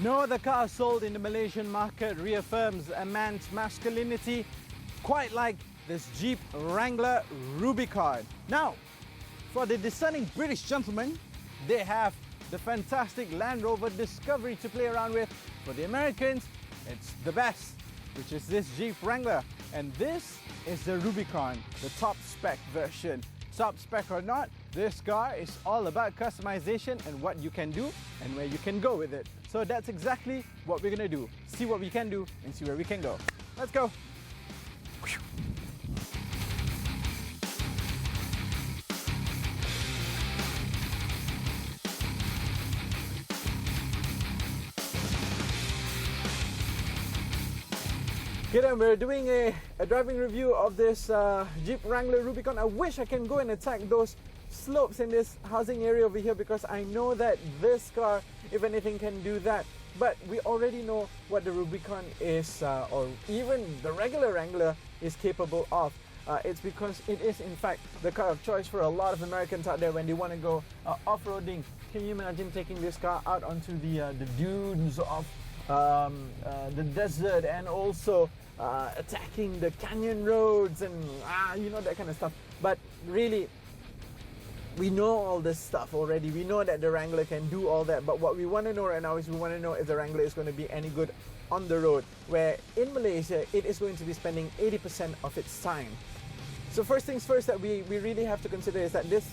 No other car sold in the Malaysian market reaffirms a man's masculinity quite like this Jeep Wrangler Rubicon. Now, for the discerning British gentlemen, they have the fantastic Land Rover Discovery to play around with. For the Americans, it's the best, which is this Jeep Wrangler. And this is the Rubicon, the top spec version. Top spec or not, this car is all about customization and what you can do and where you can go with it. So that's exactly what we're gonna do. See what we can do and see where we can go. Let's go. Okay then, we're doing a driving review of this Jeep Wrangler Rubicon. I wish I can go and attack those slopes in this housing area over here because I know that this car, if anything, can do that. But we already know what the Rubicon is, or even the regular Wrangler is capable of. It's because it is in fact the car of choice for a lot of Americans out there when they want to go off-roading. Can you imagine taking this car out onto the dunes of the desert and also attacking the canyon roads and you know, that kind of stuff. But really, we know all this stuff already. We know that the Wrangler can do all that, but what we want to know right now is we want to know if the Wrangler is going to be any good on the road, where in Malaysia it is going to be spending 80% of its time. So first things first that we really have to consider is that this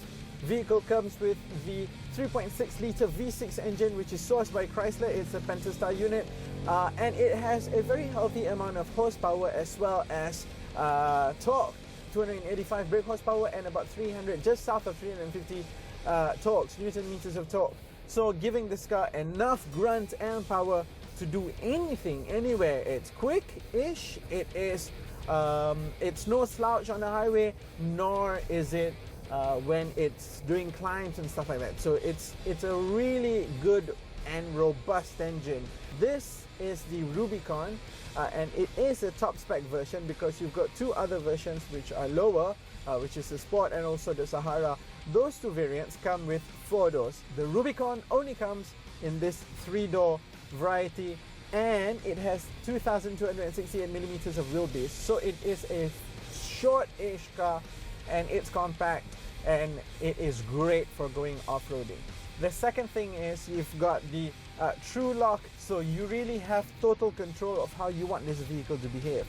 vehicle comes with the 3.6 litre V6 engine, which is sourced by Chrysler. It's a Pentastar unit, and it has a very healthy amount of horsepower as well as torque. 285 brake horsepower and about 300, just south of 350 torques, Newton meters of torque. So giving this car enough grunt and power to do anything, anywhere. It's quick-ish. It is. It's no slouch on the highway, nor is it when it's doing climbs and stuff like that. So it's a really good and robust engine. This is the Rubicon, and it is a top spec version because you've got two other versions which are lower, which is the Sport and also the Sahara. Those two variants come with 4 doors. The Rubicon only comes in this 3-door variety, and it has 2,268 millimeters of wheelbase. So it is a short-ish car, and it's compact, and it is great for going off-roading. The second thing is you've got the True Lock, so you really have total control of how you want this vehicle to behave.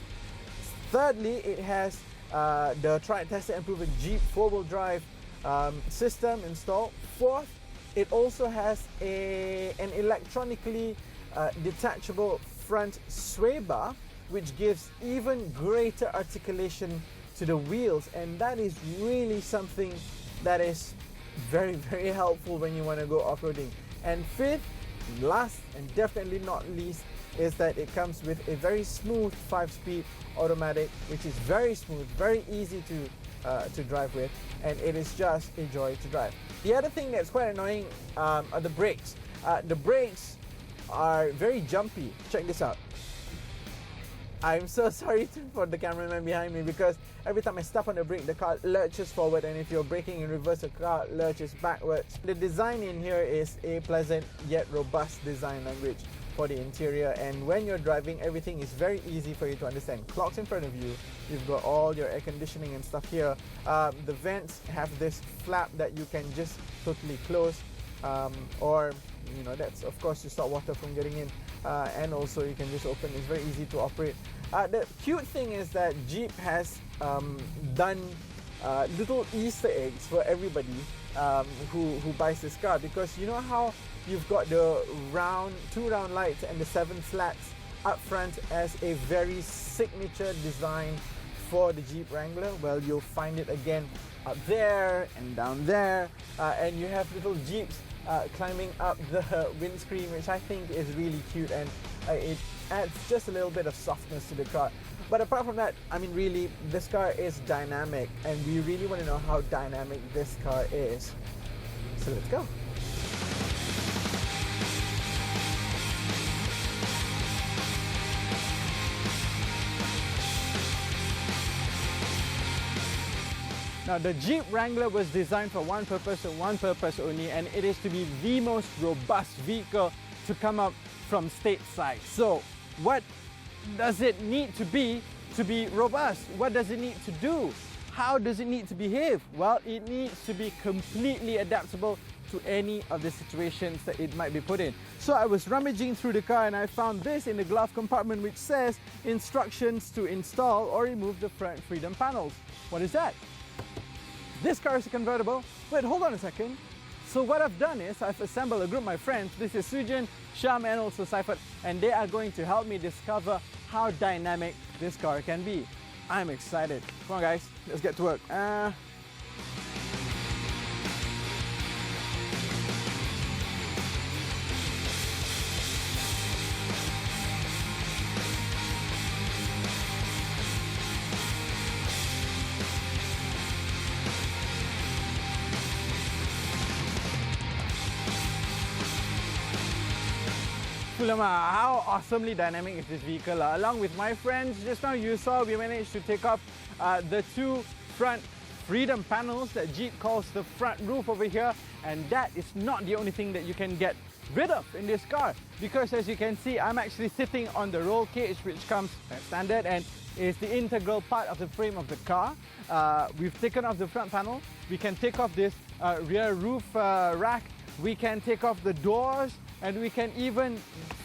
Thirdly, it has the tried, tested and proven Jeep 4-wheel drive system installed. Fourth, it also has an electronically detachable front sway bar, which gives even greater articulation to the wheels, and that is really something that is very, very helpful when you want to go off-roading. And fifth, last and definitely not least, is that it comes with a very smooth 5-speed automatic, which is very smooth, very easy to drive with, and it is just a joy to drive. The other thing that's quite annoying are the brakes. The brakes are very jumpy. Check this out. I'm so sorry for the cameraman behind me because every time I step on the brake, the car lurches forward, and if you're braking in reverse, the car lurches backwards. The design in here is a pleasant yet robust design language for the interior, and when you're driving, everything is very easy for you to understand. Clocks in front of you, you've got all your air conditioning and stuff here. The vents have this flap that you can just totally close, or you know, that's of course to stop water from getting in, and also you can just open. It's very easy to operate. The cute thing is that Jeep has done little Easter eggs for everybody who buys this car, because you know how you've got the two round lights and the 7 slats up front as a very signature design for the Jeep Wrangler. Well, you'll find it again up there and down there, and you have little Jeeps climbing up the windscreen, which I think is really cute, and it adds just a little bit of softness to the car. But apart from that, I mean, really, this car is dynamic, and we really want to know how dynamic this car is. So let's go. Now, the Jeep Wrangler was designed for one purpose and one purpose only, and it is to be the most robust vehicle to come up from stateside. So what does it need to be robust? What does it need to do? How does it need to behave? Well, it needs to be completely adaptable to any of the situations that it might be put in. So I was rummaging through the car and I found this in the glove compartment which says instructions to install or remove the front freedom panels. What is that? This car is a convertible. Wait, hold on a second. So what I've done is I've assembled a group of my friends. This is Sujan, Sham and also Saifat, and they are going to help me discover how dynamic this car can be. I'm excited. Come on guys, let's get to work. How awesomely dynamic is this vehicle? Along with my friends, just now you saw we managed to take off the two front freedom panels that Jeep calls the front roof over here, and that is not the only thing that you can get rid of in this car, because as you can see, I'm actually sitting on the roll cage which comes as standard and is the integral part of the frame of the car. We've taken off the front panel. We can take off this rear roof rack. We can take off the doors, and we can even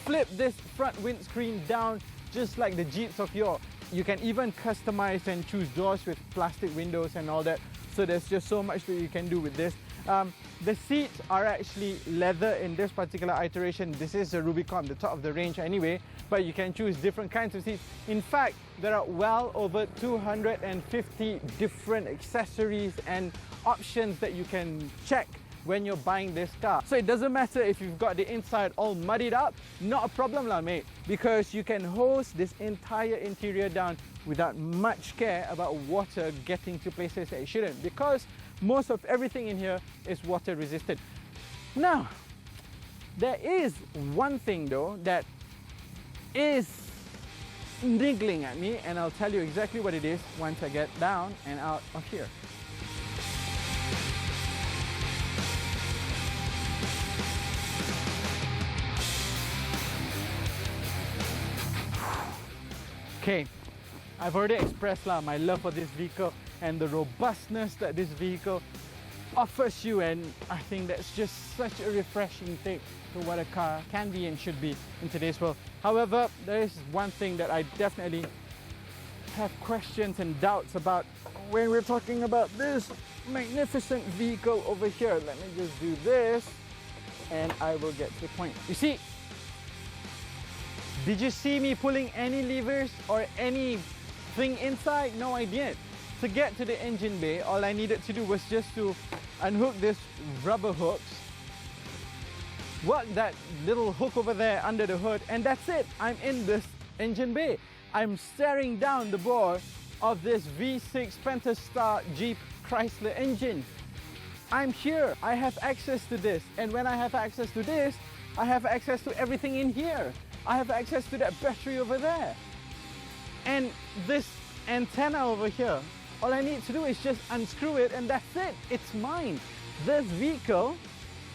flip this front windscreen down just like the Jeeps of yore. You can even customize and choose doors with plastic windows and all that. So there's just so much that you can do with this. The seats are actually leather in this particular iteration. This is a Rubicon, the top of the range anyway, but you can choose different kinds of seats. In fact, there are well over 250 different accessories and options that you can check when you're buying this car. So it doesn't matter if you've got the inside all muddied up, not a problem lah mate, because you can hose this entire interior down without much care about water getting to places that it shouldn't, because most of everything in here is water resistant. Now, there is one thing though that is niggling at me, and I'll tell you exactly what it is once I get down and out of here. Okay, I've already expressed my love for this vehicle and the robustness that this vehicle offers you, and I think that's just such a refreshing take to what a car can be and should be in today's world. However, there is one thing that I definitely have questions and doubts about when we're talking about this magnificent vehicle over here. Let me just do this and I will get to the point. You see, did you see me pulling any levers or anything inside? No, I didn't. To get to the engine bay, all I needed to do was just to unhook this rubber hooks, work that little hook over there under the hood, and that's it. I'm in this engine bay. I'm staring down the bore of this V6 Pentastar Jeep Chrysler engine. I'm here. I have access to this, and when I have access to this, I have access to everything in here. I have access to that battery over there. And this antenna over here, all I need to do is just unscrew it and that's it. It's mine. This vehicle,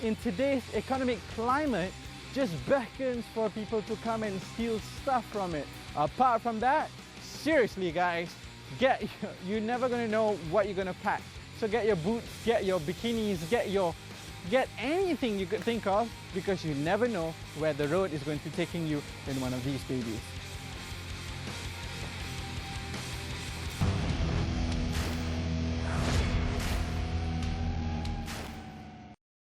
in today's economic climate, just beckons for people to come and steal stuff from it. Apart from that, seriously guys, you're never going to know what you're going to pack. So get your boots, get your bikinis, get anything you could think of, because you never know where the road is going to be taking you in one of these babies.